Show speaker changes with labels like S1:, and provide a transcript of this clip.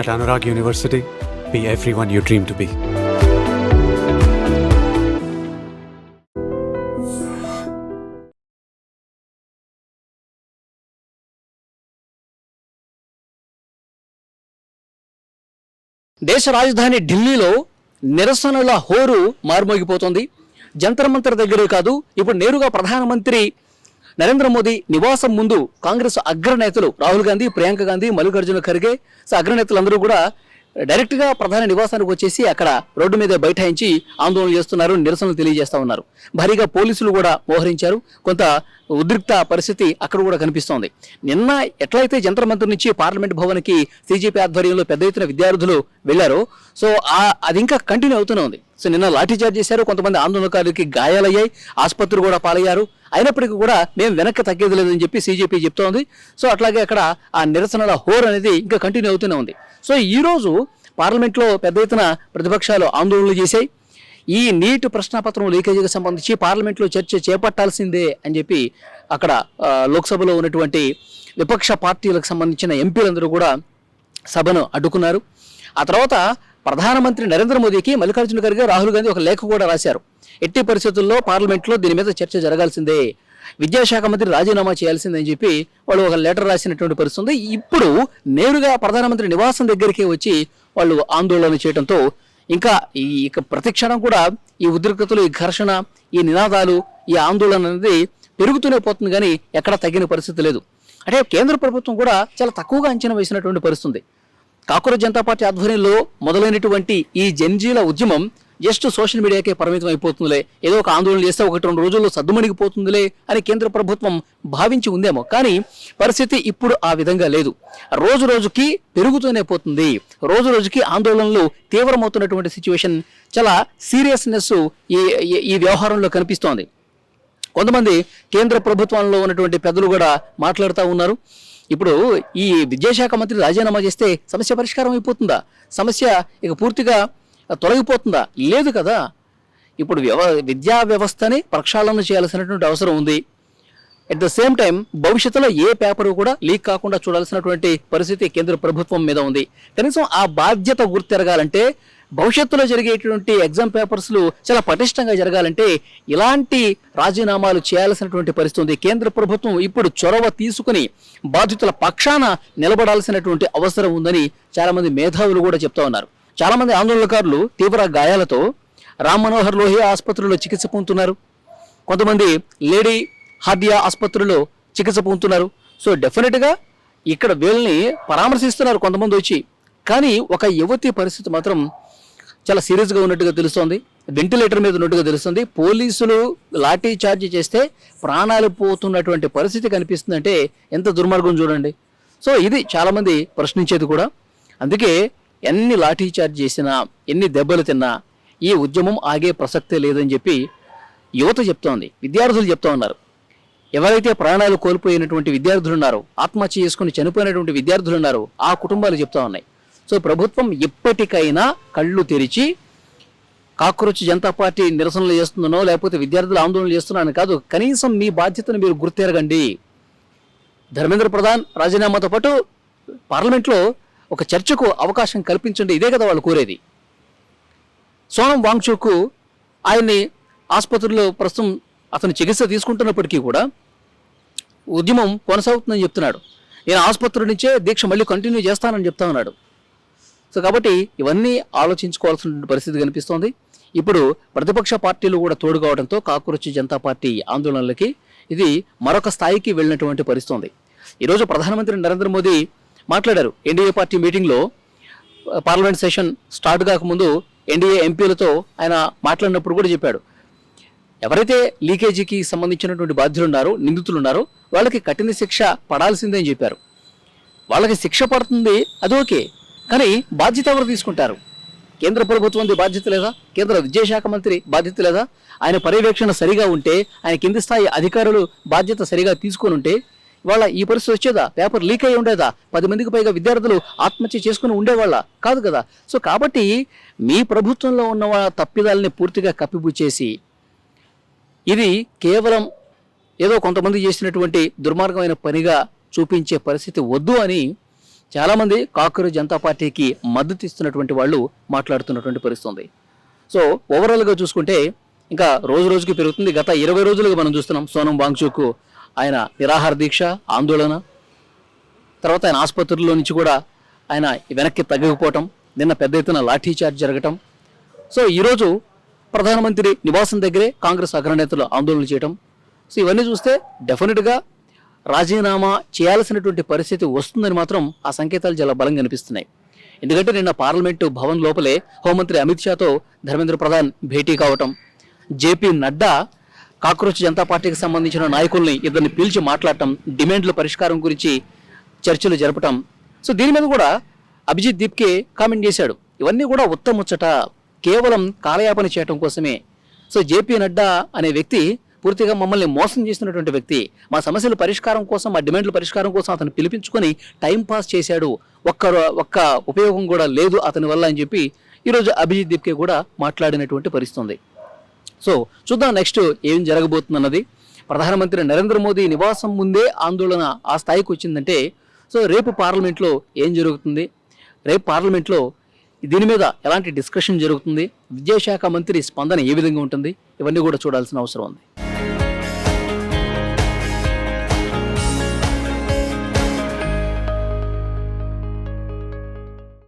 S1: At Anurag University, be everyone you dream to be.
S2: దేశ రాజధాని ఢిల్లీలో నిరసనల హోరు మారుమోగిపోతోంది. జంతర్ మంతర్ దగ్గరే కాదు, ఇప్పుడు నేరుగా ప్రధానమంత్రి నరేంద్ర మోదీ నివాసం ముందు కాంగ్రెస్ అగ్రనేతలు రాహుల్ గాంధీ, ప్రియాంక గాంధీ, మల్లికార్జున ఖర్గే అగ్రనేతలందరూ కూడా డైరెక్ట్గా ప్రధాన నివాసానికి వచ్చేసి అక్కడ రోడ్డు మీద బైఠాయించి ఆందోళన చేస్తున్నారు, నిరసనలు తెలియజేస్తా ఉన్నారు. భారీగా పోలీసులు కూడా మోహరించారు. కొంత ఉద్రిక్త పరిస్థితి అక్కడ కూడా కనిపిస్తోంది. నిన్న ఎట్లయితే జంతర్ మంతర్ నుంచి పార్లమెంట్ భవన్కి సిజేపీ ఆధ్వర్యంలో పెద్ద ఎత్తున విద్యార్థులు వెళ్లారో, సో అది ఇంకా కంటిన్యూ అవుతూనే ఉంది. సో నిన్న లాఠీచార్జ్ చేశారు, కొంతమంది ఆందోళనకారులకి గాయాలయ్యాయి, ఆసుపత్రి కూడా పాలయ్యారు. అయినప్పటికీ కూడా మేము వెనక్కి తగ్గేది లేదని చెప్పి సిజేపీ చెప్తోంది. సో అట్లాగే అక్కడ ఆ నిరసనల హోర్ అనేది ఇంకా కంటిన్యూ అవుతూనే ఉంది. సో ఈ రోజు పార్లమెంట్లో పెద్ద ఎత్తున ప్రతిపక్షాలు ఆందోళనలు చేశాయి. ఈ నీట్ ప్రశ్నాపత్రం లీకేజీకి సంబంధించి పార్లమెంట్లో చర్చ చేపట్టాల్సిందే అని చెప్పి అక్కడ లోక్సభలో ఉన్నటువంటి విపక్ష పార్టీలకు సంబంధించిన ఎంపీలందరూ కూడా సభను అడ్డుకున్నారు. ఆ తర్వాత ప్రధానమంత్రి నరేంద్ర మోదీకి మల్లికార్జున ఖర్గే, రాహుల్ గాంధీ ఒక లేఖ కూడా రాశారు. ఎట్టి పరిస్థితుల్లో పార్లమెంట్లో దీని మీద చర్చ జరగాల్సిందే, విద్యాశాఖ మంత్రి రాజీనామా చేయాల్సిందని చెప్పి వాళ్ళు ఒక లెటర్ రాసినటువంటి పరిస్థితి. ఇప్పుడు నేరుగా ప్రధానమంత్రి నివాసం దగ్గరికి వచ్చి వాళ్ళు ఆందోళన చేయడంతో ఇంకా ప్రతిక్షణం కూడా ఈ ఉద్రిక్తతలు, ఈ ఘర్షణ, ఈ నినాదాలు, ఈ ఆందోళన అనేది పెరుగుతూనే పోతుంది, కానీ ఎక్కడ తగ్గిన పరిస్థితి లేదు. అంటే కేంద్ర ప్రభుత్వం కూడా చాలా తక్కువగా అంచనా వేసినటువంటి పరిస్థితి. కాంగ్రెస్ జనతా పార్టీ ఆధ్వర్యంలో మొదలైనటువంటి ఈ జన్జీల ఉద్యమం జస్ట్ సోషల్ మీడియాకే పరిమితం అయిపోతుందిలే, ఏదో ఒక ఆందోళన చేస్తే 1-2 రోజుల్లో సద్దుమణిగిపోతుందిలే అని కేంద్ర ప్రభుత్వం భావించి ఉందేమో. కానీ పరిస్థితి ఇప్పుడు ఆ విధంగా లేదు. రోజు రోజుకి పెరుగుతూనే పోతుంది. రోజు రోజుకి ఆందోళనలు తీవ్రమవుతున్నటువంటి సిచ్యువేషన్, చాలా సీరియస్నెస్ ఈ వ్యవహారంలో కనిపిస్తోంది. కొంతమంది కేంద్ర ప్రభుత్వంలో ఉన్నటువంటి పెద్దలు కూడా మాట్లాడుతూ ఉన్నారు. ఇప్పుడు ఈ విద్యాశాఖ మంత్రి రాజీనామా చేస్తే సమస్య పరిష్కారం అయిపోతుందా? సమస్య ఇక పూర్తిగా తొలగిపోతుందా? లేదు కదా. ఇప్పుడు విద్యా వ్యవస్థని ప్రక్షాళన చేయాల్సినటువంటి అవసరం ఉంది. అట్ ద సేమ్ టైం భవిష్యత్తులో ఏ పేపరు కూడా లీక్ కాకుండా చూడాల్సినటువంటి పరిస్థితి కేంద్ర ప్రభుత్వం మీద ఉంది. కనీసం ఆ బాధ్యత గుర్తెరగాలంటే, భవిష్యత్తులో జరిగేటువంటి ఎగ్జామ్ పేపర్స్లు చాలా పటిష్టంగా జరగాలంటే ఇలాంటి రాజీనామాలు చేయాల్సినటువంటి పరిస్థితి ఉంది. కేంద్ర ప్రభుత్వం ఇప్పుడు చొరవ తీసుకుని బాధితుల పక్షాన నిలబడాల్సినటువంటి అవసరం ఉందని చాలామంది మేధావులు కూడా చెప్తా ఉన్నారు. చాలామంది ఆందోళనకారులు తీవ్ర గాయాలతో రామ్ మనోహర్ లోహియా ఆసుపత్రిలో చికిత్స పొందుతున్నారు. కొంతమంది లేడీ హార్దియా ఆసుపత్రిలో చికిత్స పొందుతున్నారు. సో డెఫినెట్గా ఇక్కడ వీళ్ళని పరామర్శిస్తున్నారు కొంతమంది వచ్చి. కానీ ఒక యువతి పరిస్థితి మాత్రం చాలా సీరియస్గా ఉన్నట్టుగా తెలుస్తోంది. వెంటిలేటర్ మీద ఉన్నట్టుగా తెలుస్తుంది. పోలీసులు లాఠీ చార్జ్ చేస్తే ప్రాణాలు పోతున్నటువంటి పరిస్థితి కనిపిస్తుందంటే ఎంత దుర్మార్గం చూడండి. సో ఇది చాలామంది ప్రశ్నించేది కూడా. అందుకే ఎన్ని లాఠీ చార్జ్ చేసినా, ఎన్ని దెబ్బలు తిన్నా ఈ ఉద్యమం ఆగే ప్రసక్తే లేదని చెప్పి యువత చెప్తోంది, విద్యార్థులు చెప్తా ఉన్నారు. ఎవరైతే ప్రాణాలు కోల్పోయినటువంటి విద్యార్థులు ఉన్నారో, ఆత్మహత్య చేసుకుని చనిపోయినటువంటి విద్యార్థులు ఉన్నారో ఆ కుటుంబాలు చెప్తా ఉన్నాయి. సో ప్రభుత్వం ఇప్పటికైనా కళ్ళు తెరిచి కాంగ్రెస్ జనతా పార్టీ నిరసనలు చేస్తుందనో లేకపోతే విద్యార్థులు ఆందోళనలు చేస్తున్నారని కాదు, కనీసం మీ బాధ్యతను మీరు గుర్తెరగండి. ధర్మేంద్ర ప్రధాన్ రాజీనామాతో పాటు పార్లమెంట్లో ఒక చర్చకు అవకాశం కల్పించండి, ఇదే కదా వాళ్ళు కోరేది. సోనం వాంగ్చుక్ ఆయన్ని ఆసుపత్రిలో ప్రస్తుతం అతను చికిత్స తీసుకుంటున్నప్పటికీ కూడా ఉద్యమం కొనసాగుతుందని చెప్తున్నాడు. నేను ఆసుపత్రి నుంచే దీక్ష మళ్ళీ కంటిన్యూ చేస్తానని చెప్తా ఉన్నాడు. సో కాబట్టి ఇవన్నీ ఆలోచించుకోవాల్సిన పరిస్థితి కనిపిస్తోంది. ఇప్పుడు ప్రతిపక్ష పార్టీలు కూడా తోడు కావడంతో కాంగ్రెస్ జనతా పార్టీ ఆందోళనలకి ఇది మరొక స్థాయికి వెళ్ళినటువంటి పరిస్థితి. ఈరోజు ప్రధానమంత్రి నరేంద్ర మోదీ మాట్లాడారు. ఎన్డీఏ పార్టీ మీటింగ్లో పార్లమెంట్ సెషన్ స్టార్ట్ కాకముందు ఎన్డీఏ ఎంపీలతో ఆయన మాట్లాడినప్పుడు కూడా చెప్పాడు, ఎవరైతే లీకేజీకి సంబంధించినటువంటి బాధ్యులు ఉన్నారో, నిందితులు ఉన్నారో వాళ్ళకి కఠిన శిక్ష పడాల్సిందే అని చెప్పారు. వాళ్ళకి శిక్ష పడుతుంది, అది ఓకే, కానీ బాధ్యత ఎవరు తీసుకుంటారు? కేంద్ర ప్రభుత్వం బాధ్యత లేదా? కేంద్ర విద్యాశాఖ మంత్రి బాధ్యత లేదా? ఆయన పర్యవేక్షణ సరిగా ఉంటే, ఆయన కింది స్థాయి అధికారులు బాధ్యత సరిగా తీసుకొని ఉంటే వాళ్ళ ఈ పరిస్థితి వచ్చేదా? పేపర్ లీక్ అయి ఉండేదా? 10 మందికి పైగా విద్యార్థులు ఆత్మహత్య చేసుకుని ఉండేవాళ్ళ కాదు కదా. సో కాబట్టి మీ ప్రభుత్వంలో ఉన్న తప్పిదాలని పూర్తిగా కప్పిపుచ్చేసి ఇది కేవలం ఏదో కొంతమంది చేసినటువంటి దుర్మార్గమైన పనిగా చూపించే పరిస్థితి వద్దు అని చాలామంది కాక్రోచ్ జనతా పార్టీకి మద్దతు ఇస్తున్నటువంటి వాళ్ళు మాట్లాడుతున్నటువంటి పరిస్థితి ఉంది. సో ఓవరాల్గా చూసుకుంటే ఇంకా రోజు రోజుకి పెరుగుతుంది. గత 20 రోజులుగా మనం చూస్తున్నాం సోనం వాంగ్చుక్ ఆయన నిరాహార దీక్ష, ఆందోళన, తర్వాత ఆయన ఆసుపత్రుల్లో నుంచి కూడా ఆయన వెనక్కి తగ్గకపోవటం, నిన్న పెద్ద ఎత్తున లాఠీ చార్జ్ జరగటం. సో ఈరోజు ప్రధానమంత్రి నివాసం దగ్గరే కాంగ్రెస్ అగ్రనేతలు ఆందోళన చేయటం. సో ఇవన్నీ చూస్తే డెఫినెట్గా రాజీనామా చేయాల్సినటువంటి పరిస్థితి వస్తుందని మాత్రం ఆ సంకేతాలు చాలా బలంగా కనిపిస్తున్నాయి. ఎందుకంటే నిన్న పార్లమెంటు భవన్ లోపలే హోంమంత్రి అమిత్ షాతో ధర్మేంద్ర ప్రధాన్ భేటీ కావటం, జేపీ నడ్డా కాక్రోచ్ జనతా పార్టీకి సంబంధించిన నాయకుల్ని ఇద్దరిని పిలిచి మాట్లాడటం, డిమాండ్ల పరిష్కారం గురించి చర్చలు జరపటం. సో దీని మీద కూడా అభిజిత్ దీప్కే కామెంట్ చేశాడు. ఇవన్నీ కూడా ఉత్తముచ్చట, కేవలం కాలయాపన చేయటం కోసమే. సో జేపీ నడ్డా అనే వ్యక్తి పూర్తిగా మమ్మల్ని మోసం చేసినటువంటి వ్యక్తి. మా సమస్యల పరిష్కారం కోసం, మా డిమాండ్ల పరిష్కారం కోసం అతను పిలిపించుకొని టైం పాస్ చేశాడు, ఒక్క ఉపయోగం కూడా లేదు అతని వల్ల అని చెప్పి ఈరోజు అభిజిత్ దీప్కే కూడా మాట్లాడినటువంటి పరిస్థితి ఉంది. సో చూద్దాం నెక్స్ట్ ఏం జరగబోతుందన్నది. ప్రధానమంత్రి నరేంద్ర మోదీ నివాసం ముందే ఆందోళన ఆ స్థాయికి వచ్చిందంటే సో రేపు పార్లమెంట్లో ఏం జరుగుతుంది, రేపు పార్లమెంట్లో దీని మీద ఎలాంటి డిస్కషన్ జరుగుతుంది, విద్యాశాఖ మంత్రి స్పందన ఏ విధంగా ఉంటుంది, ఇవన్నీ కూడా చూడాల్సిన అవసరం ఉంది.